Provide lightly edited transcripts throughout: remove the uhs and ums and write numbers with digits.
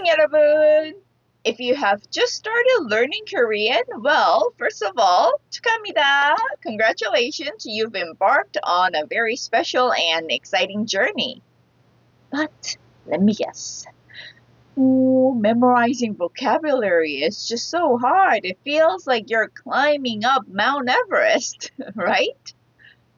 안녕 여러분! If you have just started learning Korean, well, first of all, 축하합니다. Congratulations, you've embarked on a very special and exciting journey. But let me guess. Memorizing vocabulary is just so hard. It feels like you're climbing up Mount Everest, right?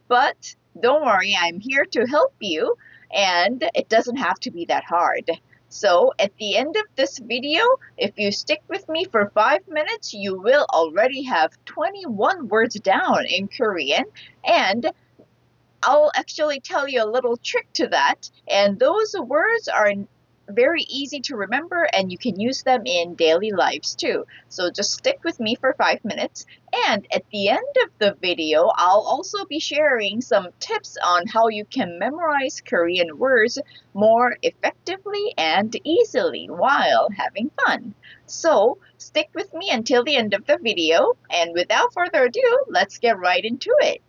But don't worry, I'm here to help you, and it doesn't have to be that hard. So at the end of this video, if you stick with me for 5 minutes, you will already have 21 words down in Korean, and I'll actually tell you a little trick to that, and those words are very easy to remember and you can use them in daily lives too. So just stick with me for 5 minutes, and at the end of the video I'll also be sharing some tips on how you can memorize Korean words more effectively and easily while having fun. So stick with me until the end of the video, and without further ado, let's get right into it.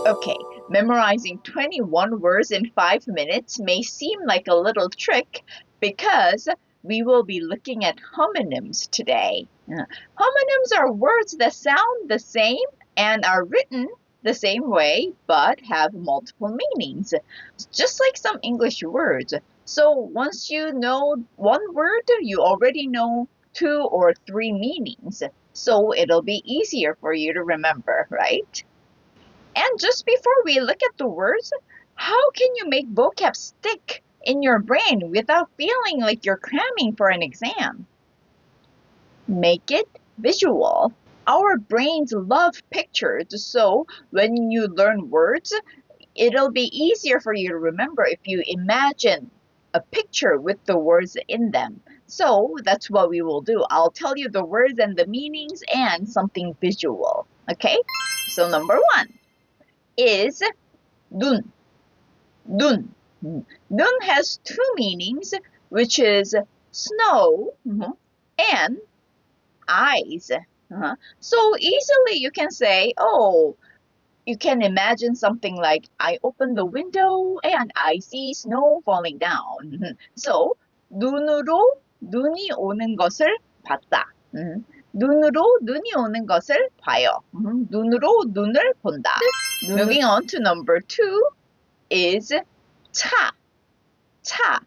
Okay, memorizing 21 words in 5 minutes may seem like a little trick because we will be looking at homonyms today. Homonyms are words that sound the same and are written the same way but have multiple meanings, just like some English words. So once you know one word, you already know 2 or 3 meanings. So it'll be easier for you to remember, right? And just before we look at the words, how can you make vocab stick in your brain without feeling like you're cramming for an exam? Make it visual. Our brains love pictures, so when you learn words, it'll be easier for you to remember if you imagine a picture with the words in them. So that's what we will do. I'll tell you the words and the meanings and something visual. Okay? So number 1 is 눈. 눈. 눈 has 2 meanings, which is snow and eyes. So easily you can say, oh, you can imagine something like, I open the window and I see snow falling down. So 눈으로 눈이 오는 것을 봤다. 눈으로 눈이 오는 것을 봐요. 눈으로 눈을 본다. Moving on to number 2 is 차. 차.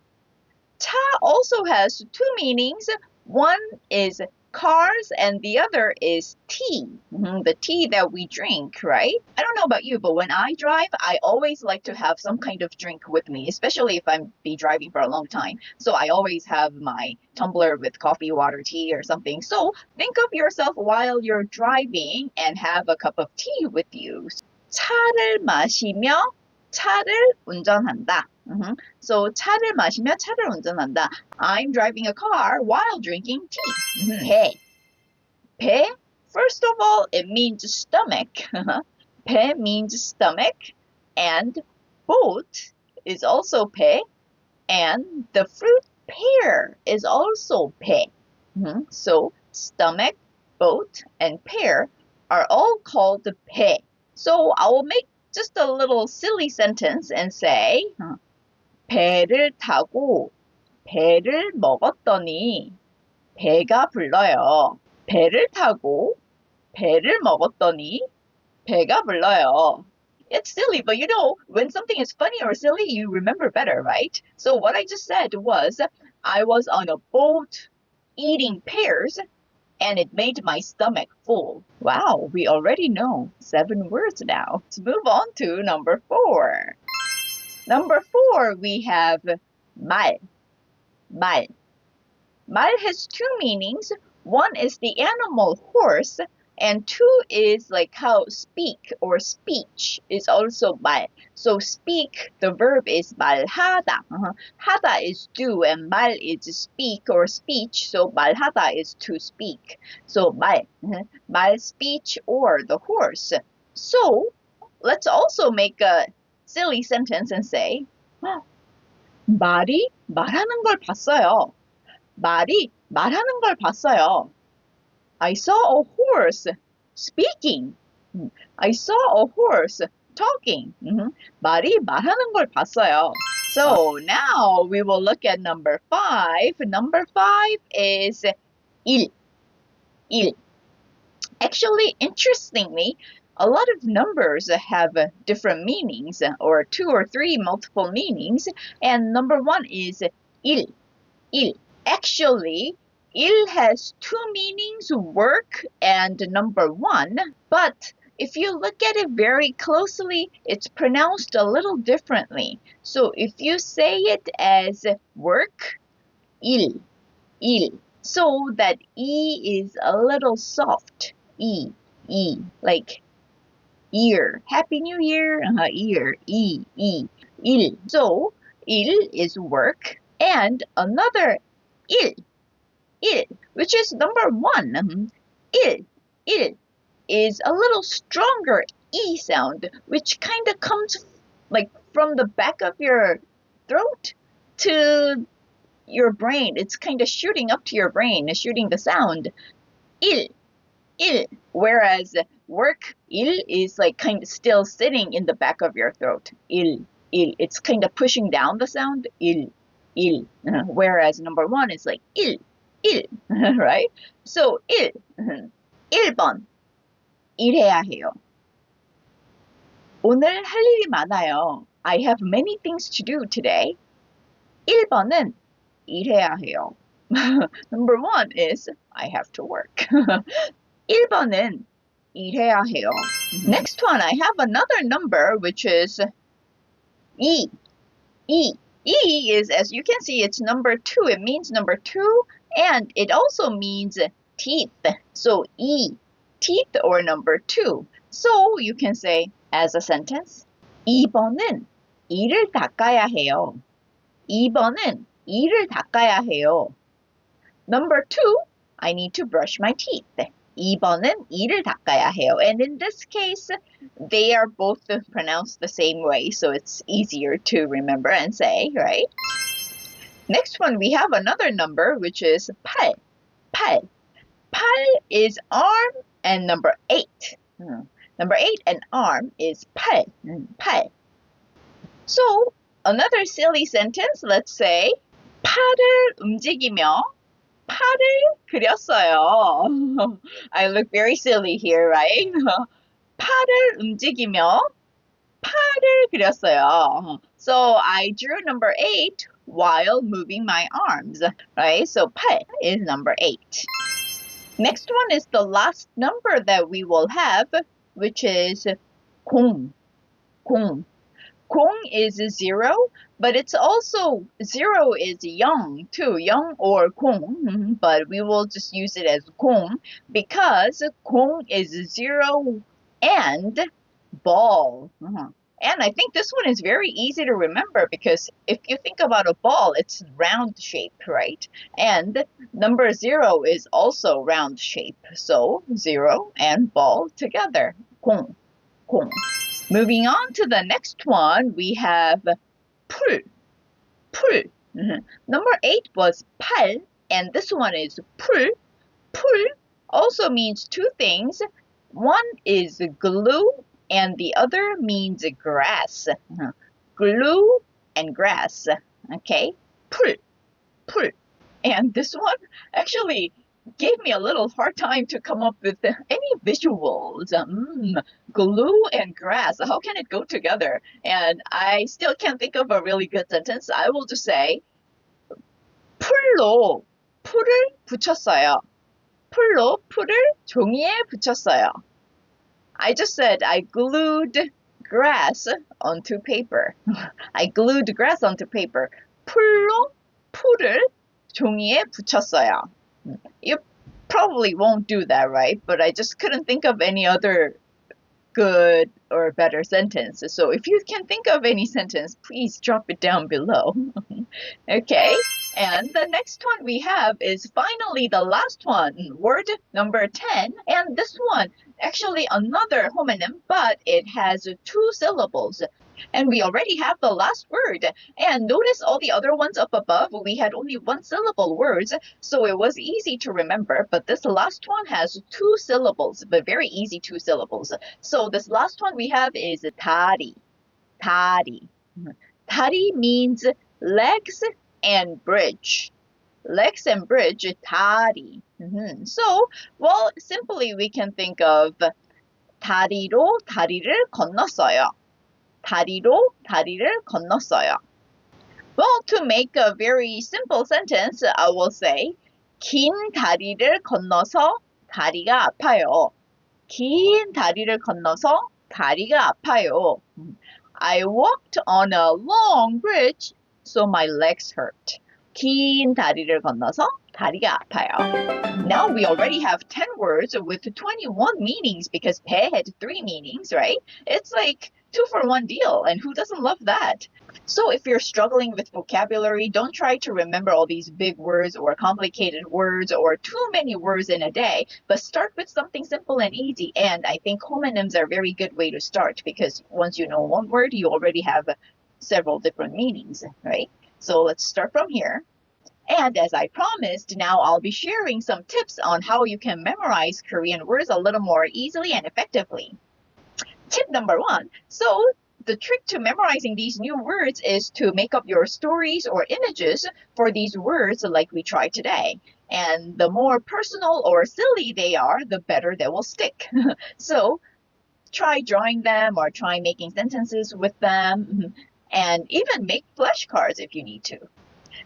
차 also has 2 meanings. One is cars and the other is tea. The tea that we drink, right? I don't know about you, but when I drive, I always like to have some kind of drink with me, especially if I'm be driving for a long time. So I always have my tumbler with coffee, water, tea, or something. So think of yourself while you're driving and have a cup of tea with you. 차를 마시며 차를 운전한다. So 차를 마시며 차를 운전한다. I'm driving a car while drinking tea. 배. 배, first of all, it means stomach. 배 means stomach, and boat is also 배, and the fruit pear is also 배. So stomach, boat, and pear are all called 배. So I will make just a little silly sentence and say, 배를 타고 배를 먹었더니 배가 불러요. 배를 타고 배를 먹었더니 배가 불러요. It's silly, but you know, when something is funny or silly, you remember better, right? So what I just said was, I was on a boat eating pears, and it made my stomach full. Wow, we already know 7 words now. Let's move on to number 4. Number 4, we have 말. 말. 말 has 2 meanings. One is the animal horse, and 2 is like how speak or speech is also 말. So speak, the verb is 말하다. 하다 is do, and 말 is speak or speech. So 말하다 is to speak. So 말, 말, speech, or the horse. So let's also make a silly sentence and say, 말이 말하는 걸 봤어요. 말이 말하는 걸 봤어요. I saw a horse speaking. I saw a horse talking. 말이 말하는 걸 봤어요. So now we will look at number 5. Number 5 is 일. 일. Actually, interestingly, a lot of numbers have different meanings, or 2 or 3 multiple meanings, and number 1 is 일. 일. Actually, 일 has 2 meanings, work and number 1, but if you look at it very closely, it's pronounced a little differently. So if you say it as work, 일, 일. So that E is a little soft. E, like ear. Happy New Year, ear, E, 일. So, 일 is work, and another 일, which is number 1. 일 is a little stronger E sound, which kind of comes like from the back of your throat to your brain. It's kind of shooting up to your brain, shooting the sound. 일. Whereas work, 일, is like kind of still sitting in the back of your throat. 일. It's kind of pushing down the sound. 일. Whereas number 1 is like 일. Right? So 1번. 일해야 해요. 오늘 할 일이 많아요. I have many things to do today. 1번은 일해야 해요. Number 1 is I have to work. 1번은 일해야 해요. Next one, I have another number which is E. E is, as you can see, it's number 2. It means number 2, and it also means teeth. So E, teeth, or number 2. So you can say as a sentence, 2번은 이를 닦아야 해요. 2번은 이를 닦아야 해요. Number 2, I need to brush my teeth. 2번은 이를 닦아야 해요. And in this case, they are both pronounced the same way, so it's easier to remember and say, right? Next one, we have another number, which is 팔. 팔 is arm, and number 8. Number 8 and arm is 팔. 팔. So, another silly sentence, let's say, 팔을 움직이며 팔을 그렸어요. I look very silly here, right? 팔을 움직이며 팔을 그렸어요. So I drew number 8 while moving my arms, right? So 팔 is number 8. Next one is the last number that we will have, which is 공. 공 is 0, but it's also 0 is 영 too, 영 or 공, but we will just use it as 공 because 공 is 0 and ball. And I think this one is very easy to remember because if you think about a ball, it's round shape, right? And number 0 is also round shape. So 0 and ball together. 공. Moving on to the next one, we have 풀. Number 8 was 팔, and this one is 풀. 풀 also means 2 things. One is glue, and the other means grass. Glue and grass. Okay, 풀. And this one actually gave me a little hard time to come up with any visuals. Glue and grass, how can it go together? And I still can't think of a really good sentence. I will just say 풀로 풀을 붙였어요. 풀로 풀을 종이에 붙였어요. I just said I glued grass onto paper. I glued grass onto paper. 풀로 풀을 종이에 붙였어요. You probably won't do that, right? But I just couldn't think of any other good or better sentence. So if you can think of any sentence, please drop it down below. Okay, and the next one we have is finally the last one, word number 10. And this one, actually another homonym, but it has 2 syllables. And we already have the last word. And notice all the other ones up above, we had only 1 syllable words, so it was easy to remember. But this last one has 2 syllables, but very easy 2 syllables. So this last one we have is 다리. 다리 means legs and bridge. Legs and bridge, 다리. So, well, simply we can think of 다리로 다리를 건넜어요. 다리로 다리를 건넜어요. Well, to make a very simple sentence, I will say 긴 다리를 건너서 다리가 아파요. 긴 다리를 건너서 다리가 아파요. I walked on a long bridge, so my legs hurt. 긴 다리를 건너서 다리가 아파요. Now we already have 10 words with 21 meanings because 배 had 3 meanings, right? It's like 2-for-1 deal, and who doesn't love that? So if you're struggling with vocabulary, don't try to remember all these big words or complicated words or too many words in a day, but start with something simple and easy. And I think homonyms are a very good way to start because once you know one word, you already have several different meanings, right? So let's start from here. And as I promised, now I'll be sharing some tips on how you can memorize Korean words a little more easily and effectively. Tip number 1. So the trick to memorizing these new words is to make up your stories or images for these words like we tried today. And the more personal or silly they are, the better they will stick. So try drawing them or try making sentences with them and even make flashcards if you need to.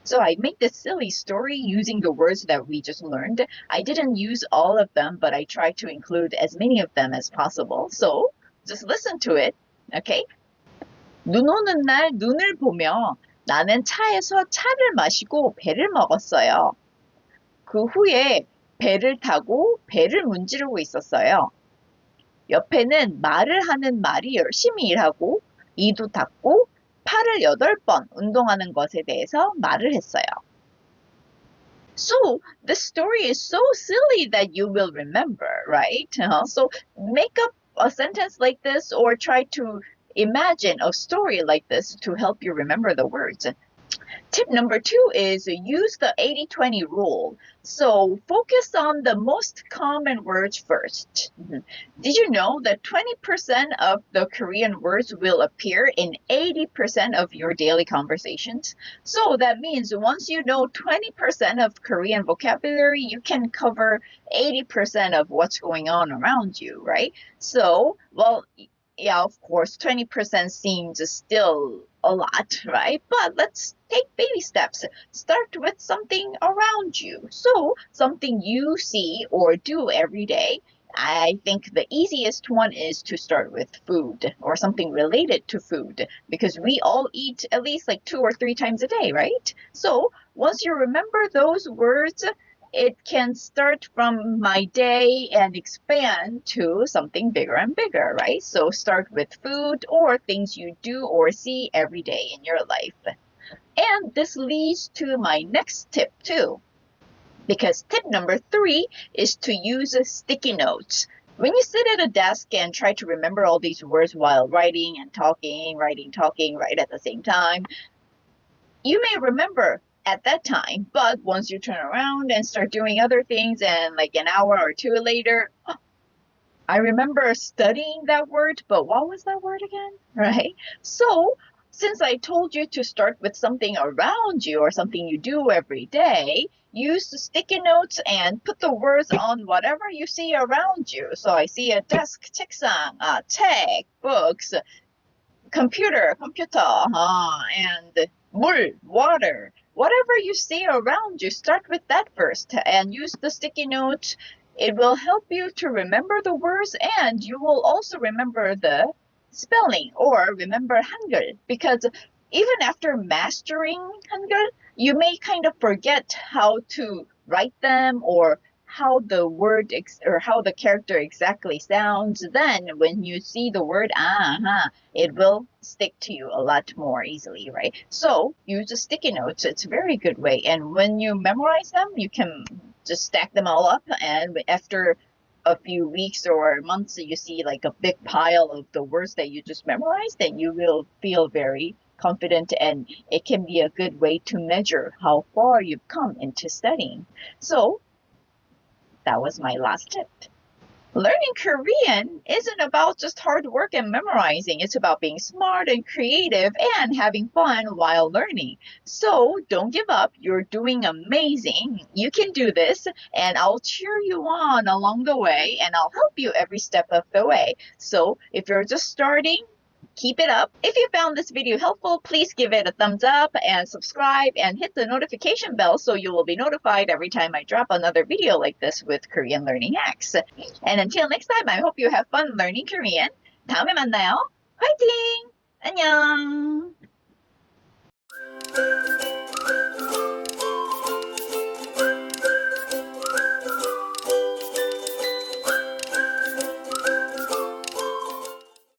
So I made this silly story using the words that we just learned. I didn't use all of them, but I tried to include as many of them as possible. So just listen to it, okay? 눈 오는 날 눈을 보며 나는 차에서 차를 마시고 배를 먹었어요. 그 후에 배를 타고 배를 문지르고 있었어요. 옆에는 말을 하는 말이 열심히 일하고 이도 닦고 팔을 8번 운동하는 것에 대해서 말을 했어요. So the story is so silly that you will remember, right? So make up a sentence like this or try to imagine a story like this to help you remember the words. Tip number 2 is use the 80-20 rule. So focus on the most common words first. Did you know that 20% of the Korean words will appear in 80% of your daily conversations? So that means once you know 20% of Korean vocabulary, you can cover 80% of what's going on around you, right? So, well, yeah, of course, 20% seems still a lot, right? But let's take baby steps. Start with something around you. So something you see or do every day. I think the easiest one is to start with food or something related to food because we all eat at least like 2 or 3 times a day, right? So once you remember those words, it can start from my day and expand to something bigger and bigger, right? So start with food or things you do or see every day in your life. And this leads to my next tip too, because tip number 3 is to use sticky notes. When you sit at a desk and try to remember all these words while writing and talking, writing, talking, right at the same time, you may remember at that time, but once you turn around and start doing other things and like an hour or 2 later, oh, I remember studying that word, but what was that word again, right? So since I told you to start with something around you or something you do every day, use the sticky notes and put the words on whatever you see around you. So I see a desk, 책상, 책, books, computer, and 물, water. Whatever you see around you, start with that first and use the sticky note. It will help you to remember the words and you will also remember the spelling or remember Hangul because even after mastering Hangul, you may kind of forget how to write them or how the word or how the character exactly sounds. Then when you see the word it will stick to you a lot more easily, right? So use a sticky notes. It's a very good way. And when you memorize them, you can just stack them all up. And after a few weeks or months, you see like a big pile of the words that you just memorized, then you will feel very confident and it can be a good way to measure how far you've come into studying. So that was my last tip. Learning Korean isn't about just hard work and memorizing. It's about being smart and creative and having fun while learning. So don't give up. You're doing amazing. You can do this, and I'll cheer you on along the way, and I'll help you every step of the way. So if you're just starting, keep it up. If you found this video helpful, please give it a thumbs up and subscribe and hit the notification bell so you will be notified every time I drop another video like this with Korean Learning Hacks. And until next time, I hope you have fun learning Korean. 다음에 만나요. 화이팅! 안녕!